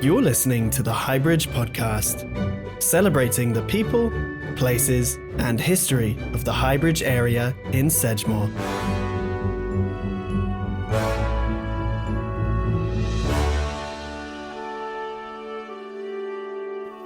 You're listening to the Highbridge podcast, celebrating the people, places, and history of the Highbridge area in Sedgemoor.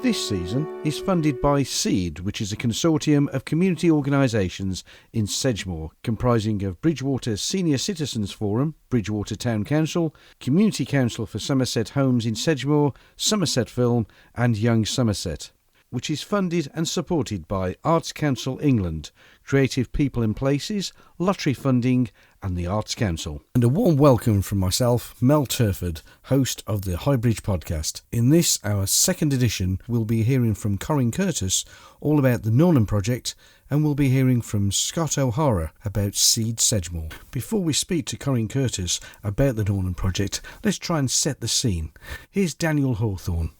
This season is funded by Seed, which is a consortium of community organisations in Sedgemoor, comprising of Bridgwater Senior Citizens Forum, Bridgwater Town Council, Community Council for Somerset Homes in Sedgemoor, Somerset Film and Young Somerset, which is funded and supported by Arts Council England, Creative People and Places, Lottery Funding and the Arts Council. And a warm welcome from myself, Mel Turford, host of the Highbridge podcast. In this, our second edition, we'll be hearing from Corrrine Curtis all about the Nornen Project, and we'll be hearing from Scott O'Hara about Seed Sedgemoor. Before we speak to Corrrine Curtis about the Nornen Project, let's try and set the scene. Here's Daniel Hawthorne.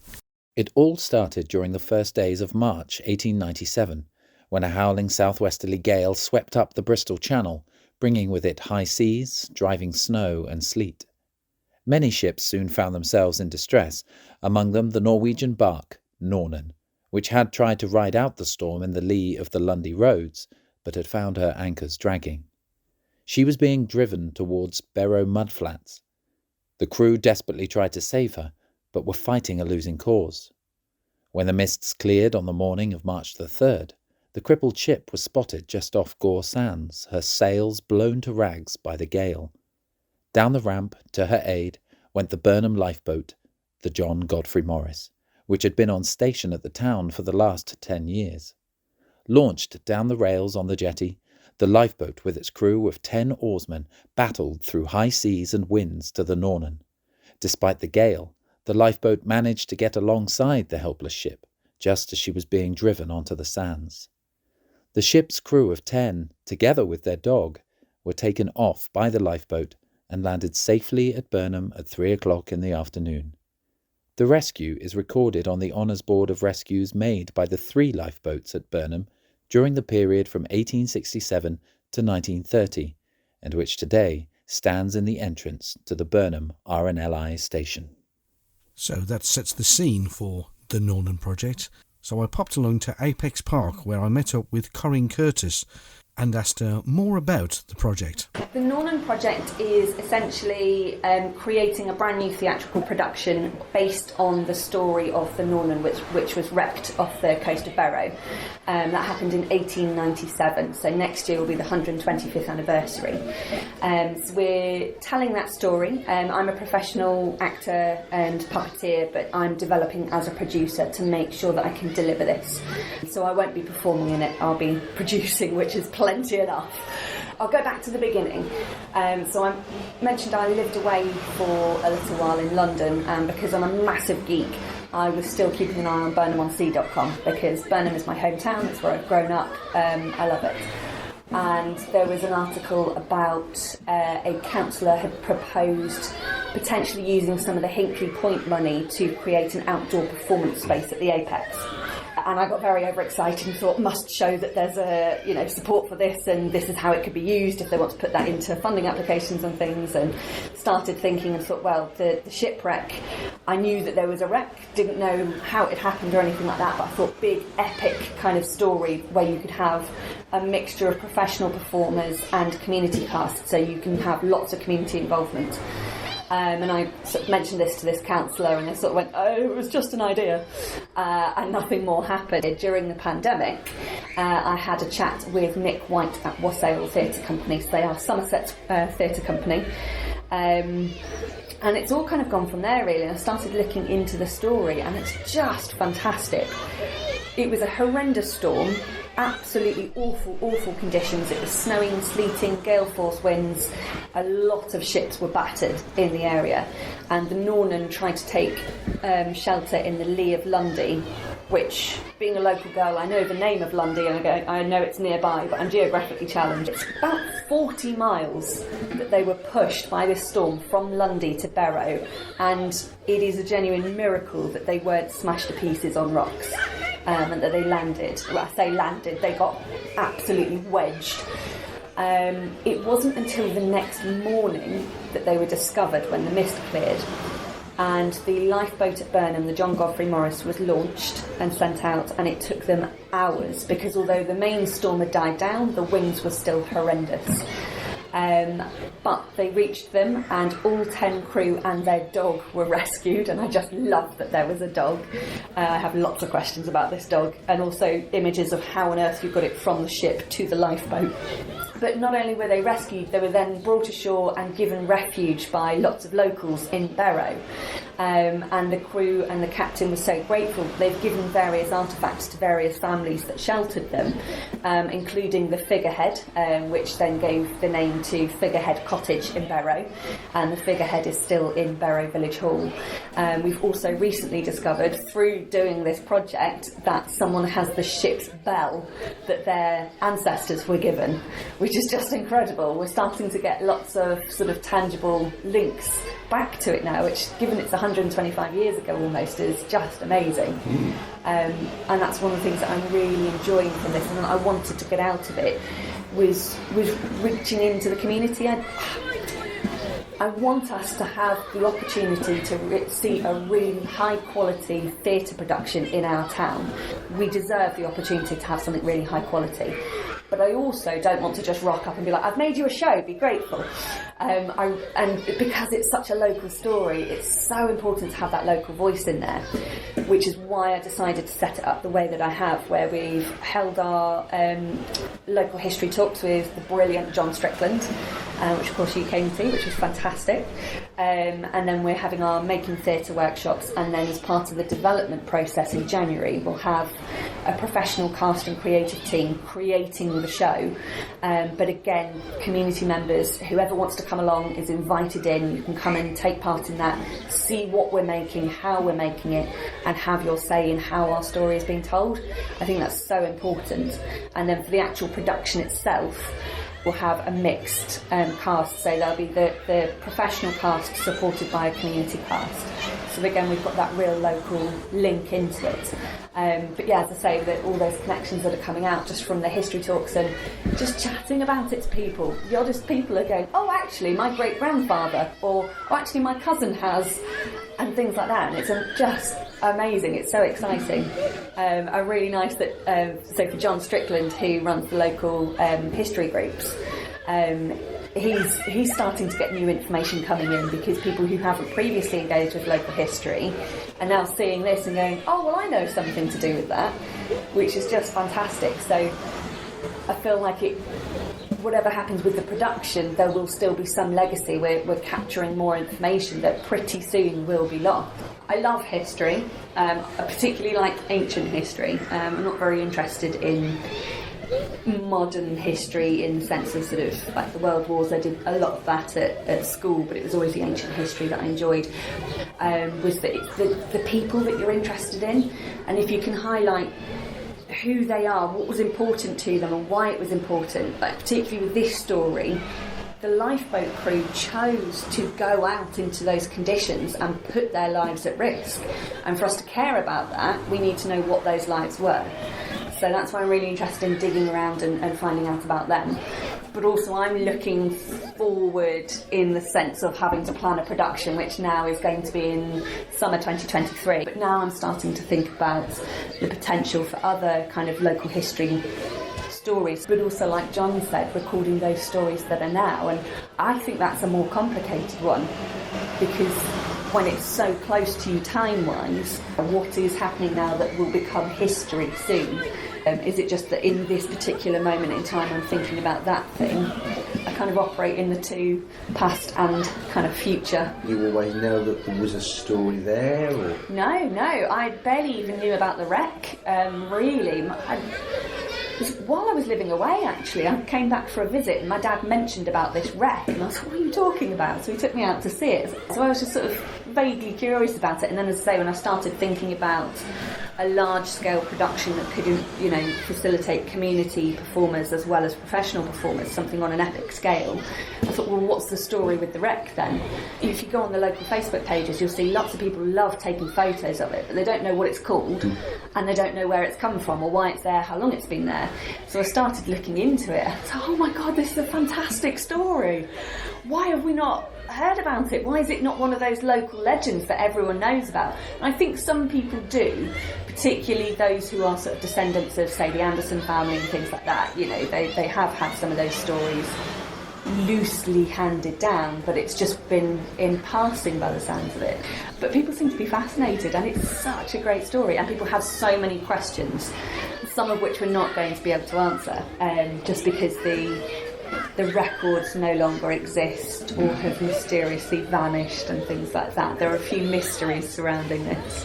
It all started during the first days of March 1897, when a howling southwesterly gale swept up the Bristol Channel, bringing with it high seas, driving snow and sleet. Many ships soon found themselves in distress, among them the Norwegian barque Nornen, which had tried to ride out the storm in the lee of the Lundy roads, but had found her anchors dragging. She was being driven towards Barrow mudflats. The crew desperately tried to save her, but were fighting a losing cause. When the mists cleared on the morning of March the 3rd, the crippled ship was spotted just off Gore Sands, her sails blown to rags by the gale. Down the ramp, to her aid, went the Burnham lifeboat, the John Godfrey Morris, which had been on station at the town for the last 10 years. Launched down the rails on the jetty, the lifeboat with its crew of 10 oarsmen battled through high seas and winds to the Nornen. Despite the gale, the lifeboat managed to get alongside the helpless ship, just as she was being driven onto the sands. The ship's crew of 10, together with their dog, were taken off by the lifeboat and landed safely at Burnham at 3 o'clock in the afternoon. The rescue is recorded on the Honours Board of Rescues made by the 3 lifeboats at Burnham during the period from 1867 to 1930, and which today stands in the entrance to the Burnham RNLI station. So that sets the scene for the Nornen Project. So I popped along to Apex Park, where I met up with Corrrine Curtis and asked her more about the project. The Nornen Project is essentially creating a brand new theatrical production based on the story of the Nornen, which was wrecked off the coast of Barrow. That happened in 1897, so next year will be the 125th anniversary. So we're telling that story. I'm a professional actor and puppeteer, but I'm developing as a producer to make sure that I can deliver this. So I won't be performing in it, I'll be producing, which is plenty enough. I'll go back to the beginning. So I mentioned I lived away for a little while in London, and because I'm a massive geek, I was still keeping an eye on BurnhamOnSea.com, because Burnham is my hometown, it's where I've grown up, I love it. And there was an article about a councillor had proposed potentially using some of the Hinkley Point money to create an outdoor performance space at the Apex. And I got very overexcited and thought, must show that there's a support for this, and this is how it could be used if they want to put that into funding applications and things. And started thinking and thought, well, the shipwreck, I knew that there was a wreck, didn't know how it happened or anything like that, but I thought big epic kind of story where you could have a mixture of professional performers and community cast, so you can have lots of community involvement. And I sort of mentioned this to this councillor, and they sort of went, oh, it was just an idea, and nothing more happened. During the pandemic, I had a chat with Nick White at Wassail Theatre Company, so they are Somerset theatre company, and it's all kind of gone from there really. And I started looking into the story, and it's just fantastic. It was a horrendous storm, absolutely awful conditions. It was snowing, sleeting, gale force winds. A lot of ships were battered in the area, and the Nornen tried to take shelter in the lee of Lundy, which, being a local girl, I know the name of Lundy, and I know it's nearby, but I'm geographically challenged. It's about 40 miles that they were pushed by this storm from Lundy to Barrow, and it is a genuine miracle that they weren't smashed to pieces on rocks. And that they landed. Well, I say landed, they got absolutely wedged. It wasn't until the next morning that they were discovered when the mist cleared. and the lifeboat at Burnham, the John Godfrey Morris, was launched and sent out, and it took them hours because although the main storm had died down, the winds were still horrendous. But they reached them, and all 10 crew and their dog were rescued, and I just love that there was a dog. I have lots of questions about this dog, and also images of how on earth you got it from the ship to the lifeboat. But not only were they rescued, they were then brought ashore and given refuge by lots of locals in Barrow. And the crew and the captain were so grateful. They've given various artefacts to various families that sheltered them, including the figurehead, which then gave the name to Figurehead Cottage in Barrow, and the figurehead is still in Barrow Village Hall. We've also recently discovered through doing this project that someone has the ship's bell that their ancestors were given, which is just incredible. We're starting to get lots of sort of tangible links back to it now, which, given it's 125 years ago almost, is just amazing. And that's one of the things that I'm really enjoying from this, and I wanted to get out of it, was reaching into the community. I want us to have the opportunity to see a really high quality theatre production in our town. We deserve the opportunity to have something really high quality. But I also don't want to just rock up and be like, I've made you a show, be grateful. And because it's such a local story, it's so important to have that local voice in there, which is why I decided to set it up the way that I have, where we've held our local history talks with the brilliant John Strickland, which of course you came to, which was fantastic. And then we're having our making theatre workshops, and then as part of the development process in January, we'll have a professional cast and creative team creating the show. But again, community members, whoever wants to come along is invited in. You can come and take part in that, see what we're making, how we're making it, and have your say in how our story is being told. I think that's so important. And then for the actual production itself, we'll have a mixed cast, so there'll be the professional cast supported by a community cast. So again, we've got that real local link into it. But yeah, as I say, that all those connections that are coming out just from the history talks and just chatting about it to people. The oddest people are going, oh, actually, my great-grandfather, or oh, actually, my cousin has, and things like that. And it's just amazing. It's so exciting. Really nice that, so for John Strickland, who runs the local history groups, he's starting to get new information coming in, because people who haven't previously engaged with local history are now seeing this and going, oh, well, I know something to do with that, which is just fantastic. So I feel like whatever happens with the production, there will still be some legacy. We're capturing more information that pretty soon will be lost. I love history. I particularly like ancient history. I'm not very interested in modern history in the sense of sort of like the World Wars. I did a lot of that at school, but it was always the ancient history that I enjoyed. Was that it's the people that you're interested in, and if you can highlight who they are, what was important to them and why it was important, like particularly with this story, the lifeboat crew chose to go out into those conditions and put their lives at risk, and for us to care about that, we need to know what those lives were. So that's why I'm really interested in digging around and finding out about them. But also I'm looking forward in the sense of having to plan a production, which now is going to be in summer 2023. But now I'm starting to think about the potential for other kind of local history stories, but also, like John said, recording those stories that are now. And I think that's a more complicated one, because when it's so close to you time-wise, what is happening now that will become history soon? Is it just that in this particular moment in time I'm thinking about that thing? I kind of operate in the two, past and kind of future. You always know that there was a story there? Or? No, I barely even knew about the wreck, really. While I was living away, actually, I came back for a visit and my dad mentioned about this wreck, and I was like, what are you talking about? So he took me out to see it. So I was just sort of vaguely curious about it, and then, as I say, when I started thinking about a large-scale production that could, facilitate community performers as well as professional performers, something on an epic scale, I thought, well, what's the story with the wreck then? If you go on the local Facebook pages, you'll see lots of people love taking photos of it, but they don't know what it's called, and they don't know where it's come from or why it's there, how long it's been there. So I started looking into it, and I thought, oh my God, this is a fantastic story. Why have we not heard about it? Why is it not one of those local legends that everyone knows about? And I think some people do, particularly those who are sort of descendants of, say, the Anderson family and things like that. You know, they have had some of those stories loosely handed down, but it's just been in passing by the sounds of it. But people seem to be fascinated, and it's such a great story, and people have so many questions, some of which we're not going to be able to answer, just because the records no longer exist or have mysteriously vanished and things like that. There are a few mysteries surrounding this,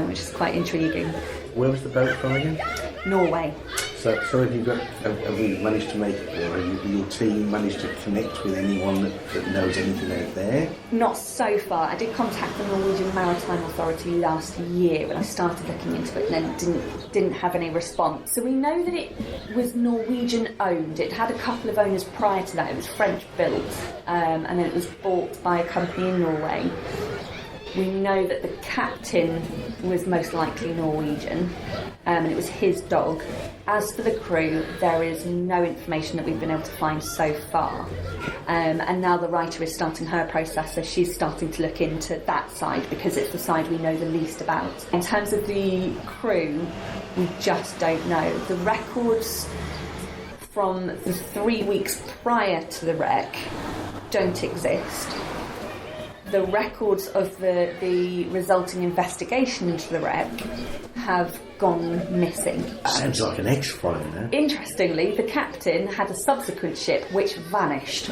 which is quite intriguing. Where was the boat from again? Norway. So have we managed to make it, or have your team managed to connect with anyone that knows anything out there? Not so far. I did contact the Norwegian Maritime Authority last year when I started looking into it, and then didn't have any response. So we know that it was Norwegian owned. It had a couple of owners prior to that. It was French built, and then it was bought by a company in Norway. We know that the captain was most likely Norwegian, and it was his dog. As for the crew, there is no information that we've been able to find so far. And now the writer is starting her process, so she's starting to look into that side because it's the side we know the least about. In terms of the crew, we just don't know. The records from the 3 weeks prior to the wreck don't exist. The records of the resulting investigation into the wreck have gone missing. Sounds like an X-File now. Interestingly, the captain had a subsequent ship which vanished.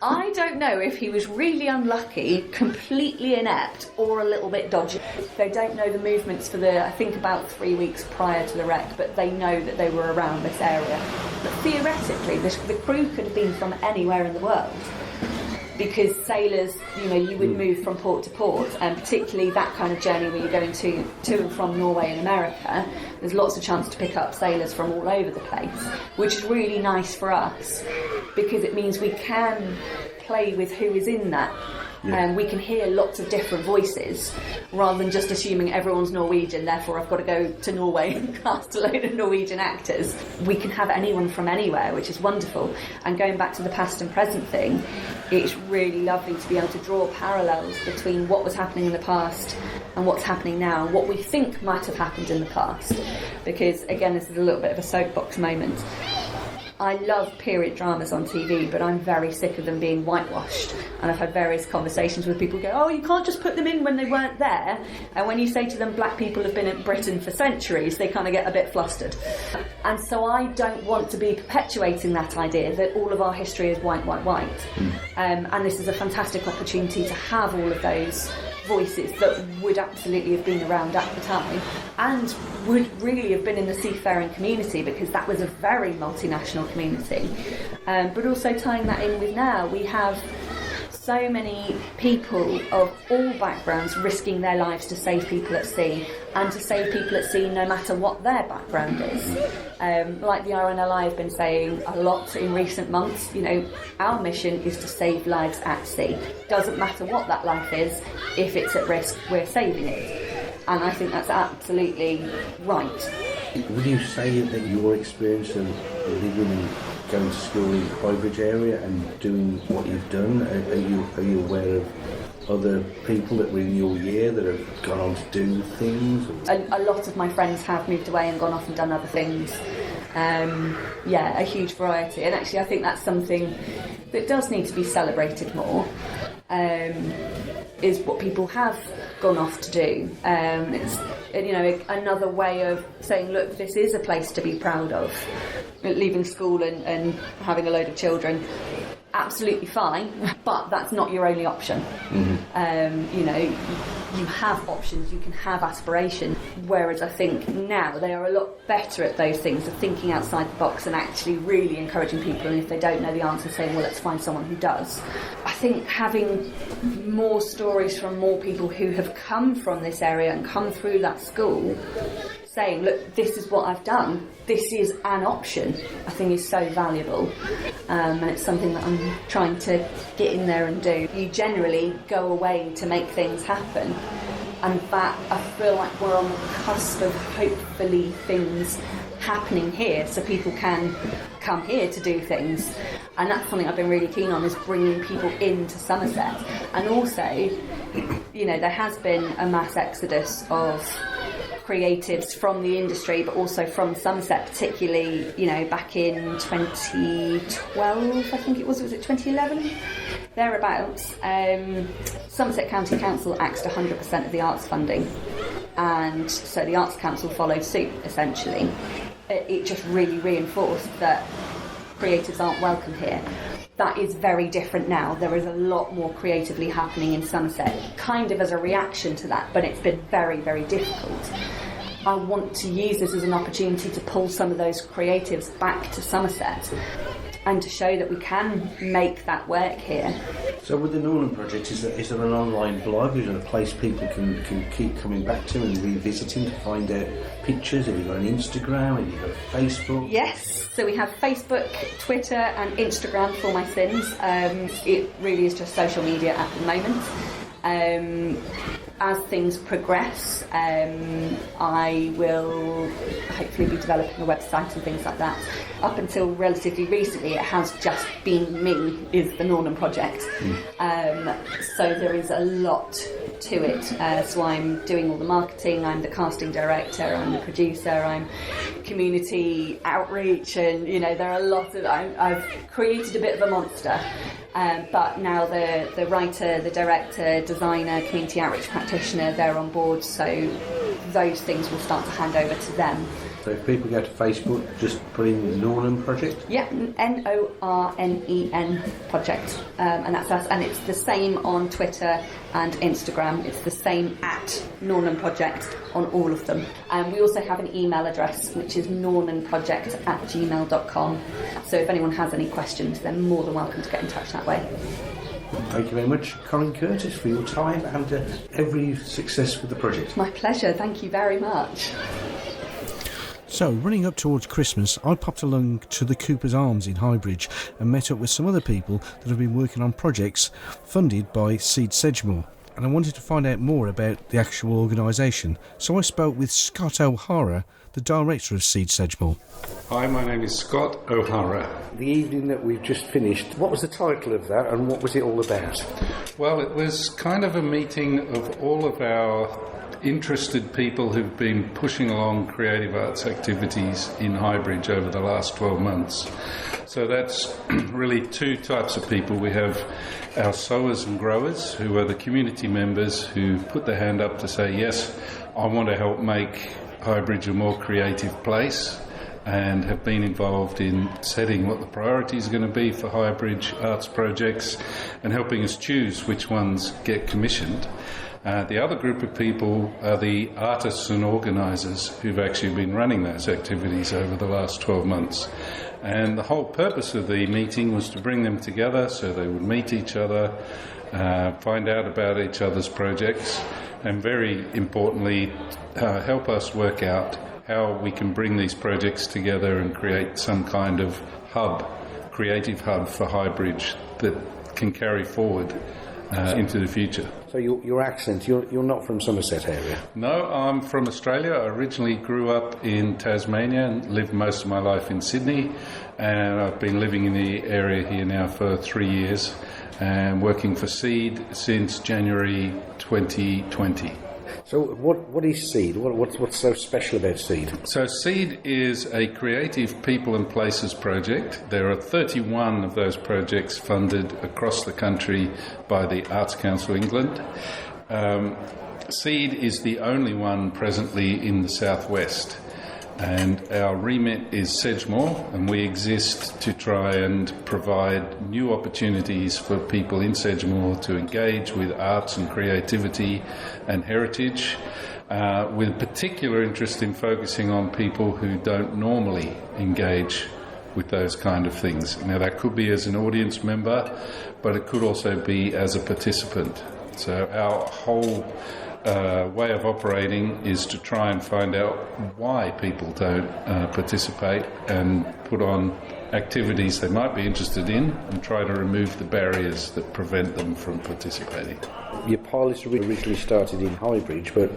I don't know if he was really unlucky, completely inept, or a little bit dodgy. They don't know the movements for I think about 3 weeks prior to the wreck, but they know that they were around this area. But theoretically, the crew could have been from anywhere in the world. Because sailors, you would move from port to port, and particularly that kind of journey where you're going to and from Norway and America, there's lots of chance to pick up sailors from all over the place, which is really nice for us because it means we can play with who is in that. And we can hear lots of different voices rather than just assuming everyone's Norwegian, therefore I've got to go to Norway and cast a load of Norwegian actors. We can have anyone from anywhere, which is wonderful. And going back to the past and present thing, it's really lovely to be able to draw parallels between what was happening in the past and what's happening now, and what we think might have happened in the past. Because, again, this is a little bit of a soapbox moment. I love period dramas on TV, but I'm very sick of them being whitewashed. And I've had various conversations with people who go, oh, you can't just put them in when they weren't there. And when you say to them, black people have been in Britain for centuries, they kind of get a bit flustered. And so I don't want to be perpetuating that idea that all of our history is white. And this is a fantastic opportunity to have all of those voices that would absolutely have been around at the time and would really have been in the seafaring community, because that was a very multinational community. But also tying that in with now, we have so many people of all backgrounds risking their lives to save people at sea, and to save people at sea no matter what their background is. Like the RNLI have been saying a lot in recent months, our mission is to save lives at sea. Doesn't matter what that life is, if it's at risk, we're saving it. And I think that's absolutely right. Would you say that your experience of living and going to school in the Highbridge area and doing what you've done, are you aware of other people that were in your year that have gone on to do things? A lot of my friends have moved away and gone off and done other things. A huge variety. And actually I think that's something that does need to be celebrated more, is what people have gone off to do. It's another way of saying, look, this is a place to be proud of. Leaving school and having a load of children, absolutely fine, but that's not your only option. You have options, you can have aspirations, whereas I think now they are a lot better at those things, of thinking outside the box and actually really encouraging people, and if they don't know the answer, saying, well, let's find someone who does. I think having more stories from more people who have come from this area and come through that school, saying, look, this is what I've done, this is an option, I think is so valuable. And it's something that I'm trying to get in there and do. You generally go away to make things happen, and that I feel like we're on the cusp of hopefully things happening here, so people can come here to do things. And that's something I've been really keen on, is bringing people into Somerset. And also, there has been a mass exodus of creatives from the industry, but also from Somerset, particularly, back in 2012, I think it was it 2011? Thereabouts. Somerset County Council axed 100% of the arts funding, and so the Arts Council followed suit, essentially. It just really reinforced that creatives aren't welcome here. That is very different now. There is a lot more creatively happening in Somerset, kind of as a reaction to that, but it's been very, very difficult. I want to use this as an opportunity to pull some of those creatives back to Somerset and to show that we can make that work here. So with the Nornen Project, is there an online blog? Is there a place people can keep coming back to and revisiting to find out pictures? Have you got an Instagram? Have you got Facebook? Yes, so we have Facebook, Twitter and Instagram for my sins. It really is just social media at the moment. As things progress, I will hopefully be developing a website and things like that. Up until relatively recently, it has just been me, is the Nornen Project. So there is a lot to it. So I'm doing all the marketing, I'm the casting director, I'm the producer, I'm community outreach, and there are a lot of... I've created a bit of a monster. But now the writer, the director, designer, community outreach practitioner, they're on board, so those things will start to hand over to them. So if people go to Facebook, just put in Nornen Project? Yeah, Nornen Project, and that's us. And it's the same on Twitter and Instagram. It's the same at Nornen Project on all of them. We also have an email address, which is nornenproject@gmail.com. So if anyone has any questions, they're more than welcome to get in touch that way. Thank you very much, Corrine Curtis, for your time, and every success with the project. My pleasure, thank you very much. So, running up towards Christmas, I popped along to the Cooper's Arms in Highbridge and met up with some other people that have been working on projects funded by Seed Sedgemoor. And I wanted to find out more about the actual organisation. So I spoke with Scott O'Hara, the director of Seed Sedgemoor. Hi, my name is Scott O'Hara. The evening that we've just finished, what was the title of that and what was it all about? Well, it was kind of a meeting of all of our interested people who've been pushing along creative arts activities in Highbridge over the last 12 months. So that's really two types of people. We have our sowers and growers, who are the community members who put their hand up to say, yes, I want to help make Highbridge a more creative place, and have been involved in setting what the priorities are going to be for Highbridge arts projects and helping us choose which ones get commissioned. The other group of people are the artists and organisers who've actually been running those activities over the last 12 months. And the whole purpose of the meeting was to bring them together so they would meet each other, find out about each other's projects, and very importantly, help us work out how we can bring these projects together and create some kind of hub, creative hub for Highbridge that can carry forward into the future. So your accent, you're not from Somerset area? No, I'm from Australia. I originally grew up in Tasmania and lived most of my life in Sydney, and I've been living in the area here now for 3 years and working for Seed since January 2020. So what is Seed? What's so special about Seed? So Seed is a creative people and places project. There are 31 of those projects funded across the country by the Arts Council England. Seed is the only one presently in the southwest, and our remit is Sedgemoor, and we exist to try and provide new opportunities for people in Sedgemoor to engage with arts and creativity and heritage, with particular interest in focusing on people who don't normally engage with those kind of things. Now, that could be as an audience member, but it could also be as a participant. So our whole way of operating is to try and find out why people don't participate and put on activities they might be interested in and try to remove the barriers that prevent them from participating. Your pilot originally started in Highbridge, but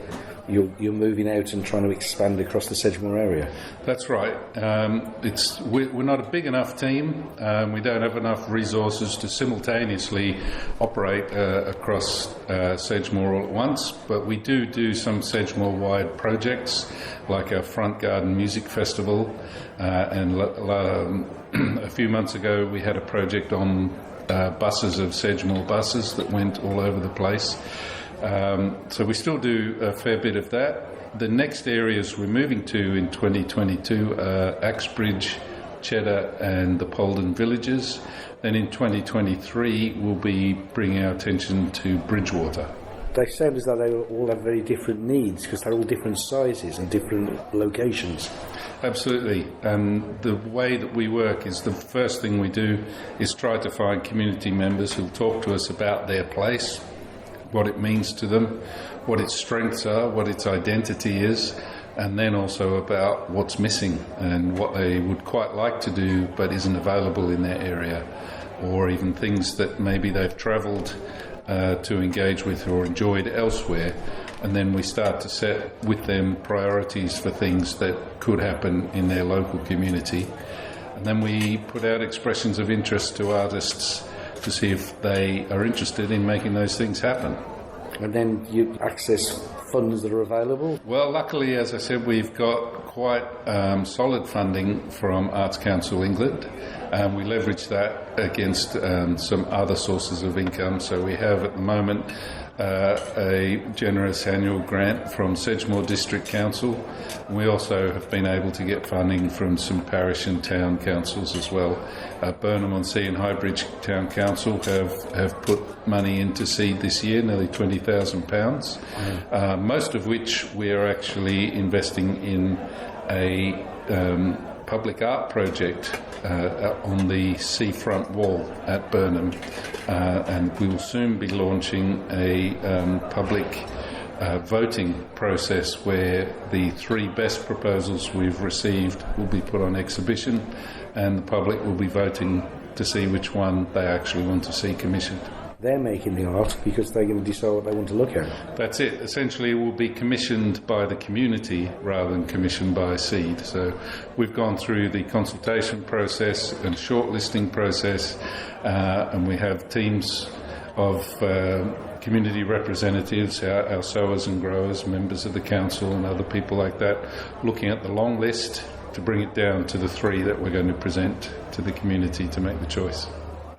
you're moving out and trying to expand across the Sedgemoor area. That's right. We're not a big enough team. We don't have enough resources to simultaneously operate across Sedgemoor all at once, but we do some Sedgemoor-wide projects, like our Front Garden Music Festival, and a few months ago we had a project on buses of Sedgemoor buses that went all over the place. So we still do a fair bit of that. The next areas we're moving to in 2022 are Highbridge, Cheddar and the Polden villages. Then in 2023 we'll be bringing our attention to Bridgewater. They sound as though they all have very different needs because they're all different sizes and different locations. Absolutely. The way that we work is the first thing we do is try to find community members who'll talk to us about their place, what it means to them, what its strengths are, what its identity is, and then also about what's missing and what they would quite like to do but isn't available in their area, or even things that maybe they've travelled to engage with or enjoyed elsewhere. And then we start to set with them priorities for things that could happen in their local community. And then we put out expressions of interest to artists to see if they are interested in making those things happen. And then you access funds that are available? Well, luckily, as I said, we've got quite solid funding from Arts Council England, and we leverage that against some other sources of income. So we have at the moment a generous annual grant from Sedgemoor District Council. We also have been able to get funding from some parish and town councils as well. Burnham-on-Sea and Highbridge Town Council have put money into Seed this year, nearly £20,000, most of which we are actually investing in a public art project on the seafront wall at Burnham, and we will soon be launching a public voting process where the 3 best proposals we've received will be put on exhibition, and the public will be voting to see which one they actually want to see commissioned. They're making the art because they're going to decide what they want to look at. That's it. Essentially, it will be commissioned by the community rather than commissioned by Seed. So we've gone through the consultation process and shortlisting process, and we have teams of community representatives, our sowers and growers, members of the council and other people like that, looking at the long list to bring it down to the 3 that we're going to present to the community to make the choice.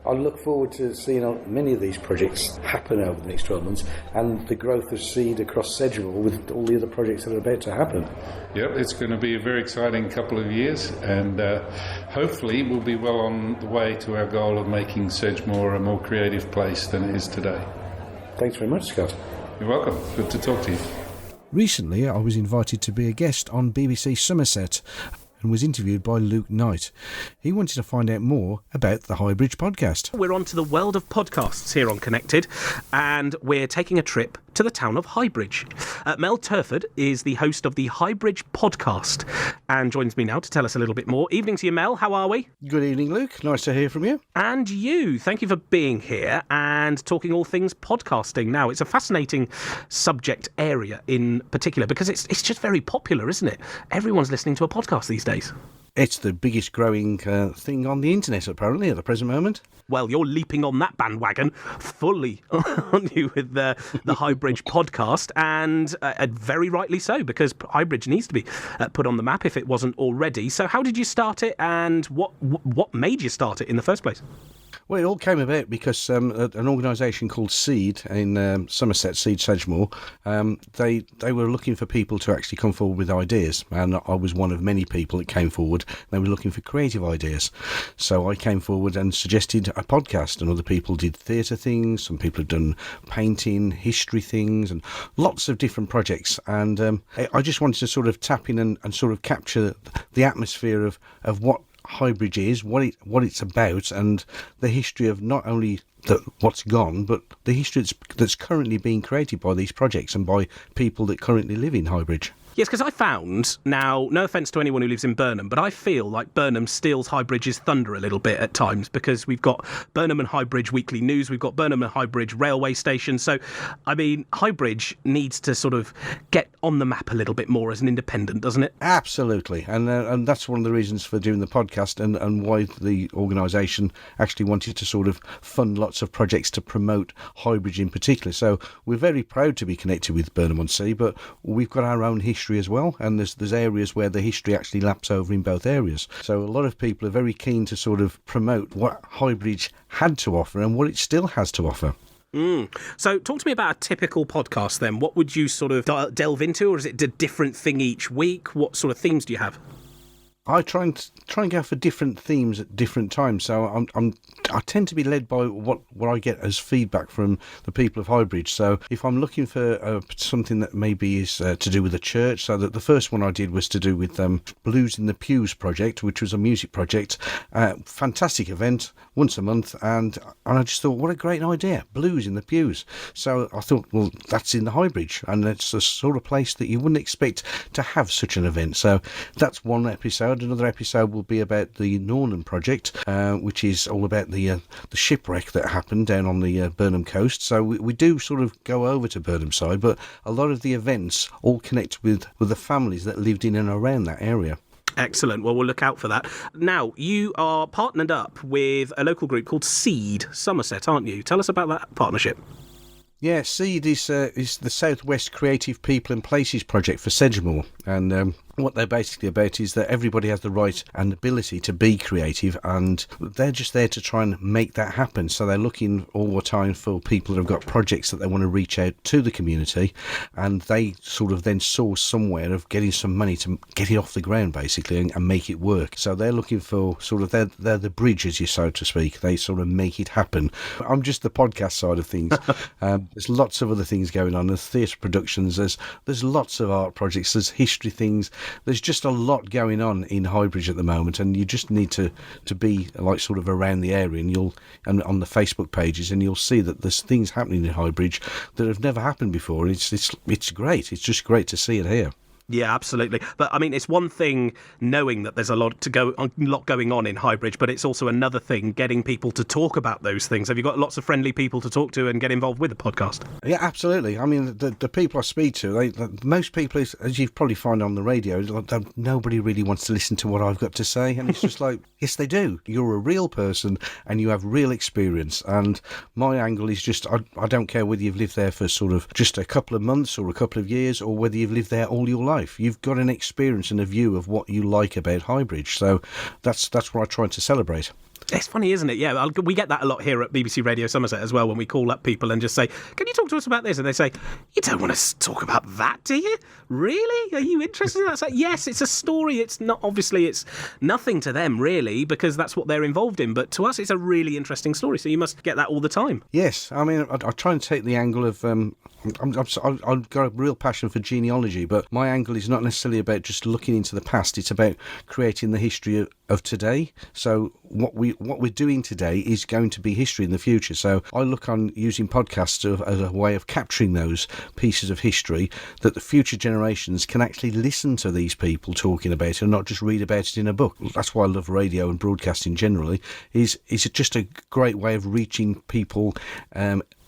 I look forward to seeing many of these projects happen over the next 12 months and the growth of Seed across Sedgemoor with all the other projects that are about to happen. Yep, it's going to be a very exciting couple of years, and hopefully we'll be well on the way to our goal of making Sedgemoor a more creative place than it is today. Thanks very much, Scott. You're welcome. Good to talk to you. Recently, I was invited to be a guest on BBC Somerset and was interviewed by Luke Knight. He wanted to find out more about the Highbridge podcast. We're on to the world of podcasts here on Connected, and we're taking a trip to the town of Highbridge. Mel Turford is the host of the Highbridge podcast and joins me now to tell us a little bit more. Evening to you, Mel. How are we? Good evening, Luke. Nice to hear from you. And you. Thank you for being here and talking all things podcasting. Now, it's a fascinating subject area in particular because it's just very popular, isn't it? Everyone's listening to a podcast these days. It's the biggest growing thing on the internet, apparently, at the present moment. Well, you're leaping on that bandwagon fully, aren't you, with the Highbridge podcast, and very rightly so, because Highbridge needs to be put on the map if it wasn't already. So how did you start it, and what made you start it in the first place? Well, it all came about because an organisation called Seed in Somerset, Seed Sedgemoor, they were looking for people to actually come forward with ideas, and I was one of many people that came forward. They were looking for creative ideas. So I came forward and suggested a podcast, and other people did theatre things, some people had done painting, history things, and lots of different projects. And I just wanted to sort of tap in and sort of capture the atmosphere of what Highbridge is, what it's about, and the history of not only what's gone, but the history that's currently being created by these projects and by people that currently live in Highbridge. Yes, because I found, now, no offence to anyone who lives in Burnham, but I feel like Burnham steals Highbridge's thunder a little bit at times, because we've got Burnham and Highbridge weekly news, we've got Burnham and Highbridge railway station. So, I mean, Highbridge needs to sort of get on the map a little bit more as an independent, doesn't it? Absolutely. And that's one of the reasons for doing the podcast and why the organisation actually wanted to sort of fund lots of projects to promote Highbridge in particular. So we're very proud to be connected with Burnham-on-Sea, but we've got our own history as well, and there's areas where the history actually laps over in both areas. So a lot of people are very keen to sort of promote what Highbridge had to offer and what it still has to offer. So talk to me about a typical podcast then. What would you sort of delve into, or is it a different thing each week? What sort of themes do you have? I try and go for different themes at different times. So I tend to be led by what I get as feedback from the people of Highbridge. So if I'm looking for something that maybe is to do with the church, so that the first one I did was to do with Blues in the Pews project, which was a music project, fantastic event once a month, and I just thought, what a great idea, Blues in the Pews. So I thought, well, that's in the Highbridge, and it's the sort of place that you wouldn't expect to have such an event. So that's one episode. Another episode will be about the Nornen Project, which is all about the shipwreck that happened down on the Burnham coast. So we do sort of go over to Burnham side, but a lot of the events all connect with the families that lived in and around that area. Excellent. Well, we'll look out for that. Now, you are partnered up with a local group called Seed Somerset, aren't you? Tell us about that partnership. Yeah, Seed is the Southwest Creative People and Places project for Sedgemoor, and what they're basically about is that everybody has the right and ability to be creative, and they're just there to try and make that happen. So they're looking all the time for people that have got projects that they want to reach out to the community, and they sort of then source somewhere of getting some money to get it off the ground, basically, and make it work. So they're looking for sort of, they're the bridge, as you so to speak. They sort of make it happen. I'm just the podcast side of things. There's lots of other things going on. There's theatre productions, there's lots of art projects, there's history things. There's just a lot going on in Highbridge at the moment, and you just need to be like sort of around the area, and on the Facebook pages, and you'll see that there's things happening in Highbridge that have never happened before. It's great. It's just great to see it here. Yeah, absolutely. But I mean, it's one thing knowing that there's a lot going on in Highbridge, but it's also another thing getting people to talk about those things. Have you got lots of friendly people to talk to and get involved with the podcast? Yeah, absolutely. I mean, the people I speak to, most people, as you've probably found on the radio, nobody really wants to listen to what I've got to say, and it's just like, yes, they do. You're a real person, and you have real experience. And my angle is just, I don't care whether you've lived there for sort of just a couple of months or a couple of years, or whether you've lived there all your life. You've got an experience and a view of what you like about Highbridge, so that's what I try to celebrate. It's funny, isn't it? Yeah, we get that a lot here at BBC Radio Somerset as well, when we call up people and just say, can you talk to us about this? And they say, you don't want to talk about that, do you? Really? Are you interested in that? It's like, yes, it's a story. It's not, obviously, it's nothing to them, really, because that's what they're involved in. But to us, it's a really interesting story, so you must get that all the time. Yes, I mean, I try and take the angle of... I've got a real passion for genealogy, but my angle is not necessarily about just looking into the past. It's about creating the history of today. So what we're doing today is going to be history in the future. So I look on using podcasts as a way of capturing those pieces of history, that the future generations can actually listen to these people talking about it and not just read about it in a book. That's why I love radio and broadcasting generally. Is it just a great way of reaching people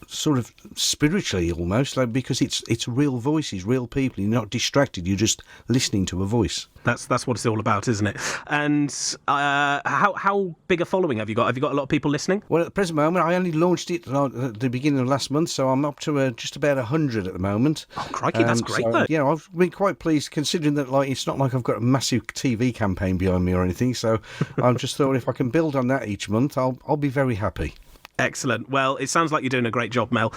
sort of spiritually almost, like, because it's real voices, real people. You're not distracted, you're just listening to a voice. That's what it's all about, isn't it? And how big a following have you got? Have you got a lot of people listening? Well, at the present moment, I only launched it at the beginning of last month, so I'm up to just about 100 at the moment. Oh, crikey, that's great, though. Yeah, I've been quite pleased, considering that it's not like I've got a massive TV campaign behind me or anything, so I just thought if I can build on that each month, I'll be very happy. Excellent. Well, it sounds like you're doing a great job, Mel.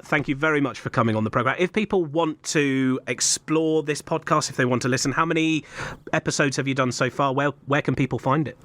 Thank you very much for coming on the programme. If people want to explore this podcast, if they want to listen, how many episodes have you done so far? Where can people find it?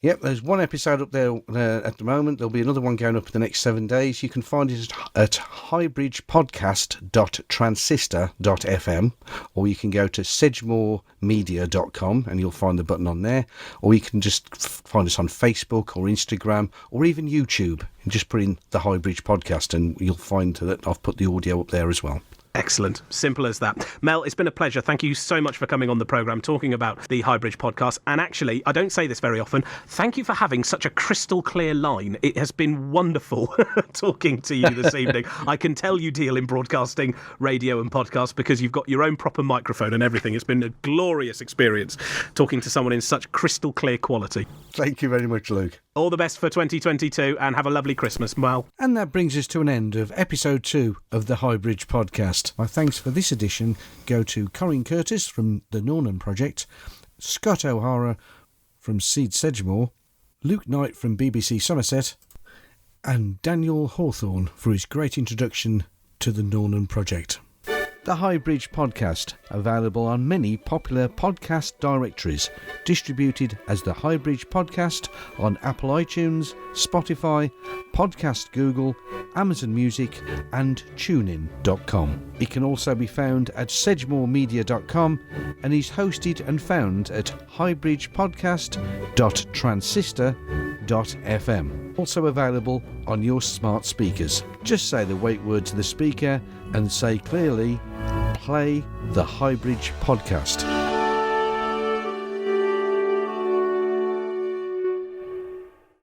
Yep, there's one episode up there at the moment. There'll be another one going up in the next 7 days. You can find it at highbridgepodcast.transistor.fm, or you can go to sedgemoormedia.com and you'll find the button on there, or you can just find us on Facebook or Instagram or even YouTube, and just put in the Highbridge Podcast and you'll find that I've put the audio up there as well. Excellent. Simple as that. Mel, it's been a pleasure. Thank you so much for coming on the programme, talking about the Highbridge podcast. And actually, I don't say this very often, thank you for having such a crystal clear line. It has been wonderful talking to you this evening. I can tell you deal in broadcasting, radio and podcasts because you've got your own proper microphone and everything. It's been a glorious experience talking to someone in such crystal clear quality. Thank you very much, Luke. All the best for 2022 and have a lovely Christmas, Mel. And that brings us to an end of episode 2 of the Highbridge podcast. My thanks for this edition go to Corrrine Curtis from the Nornen Project, Scott O'Hara from Seed Sedgemoor, Luke Knight from BBC Somerset, and Daniel Hawthorne for his great introduction to the Nornen Project. The Highbridge podcast, available on many popular podcast directories, distributed as the Highbridge podcast on Apple iTunes, Spotify, Podcast Google, Amazon Music and TuneIn.com. It can also be found at sedgemoormedia.com and is hosted and found at hybridgepodcast.transistor.fm. Also available on your smart speakers. Just say the wait word to the speaker and say clearly, play the Highbridge podcast.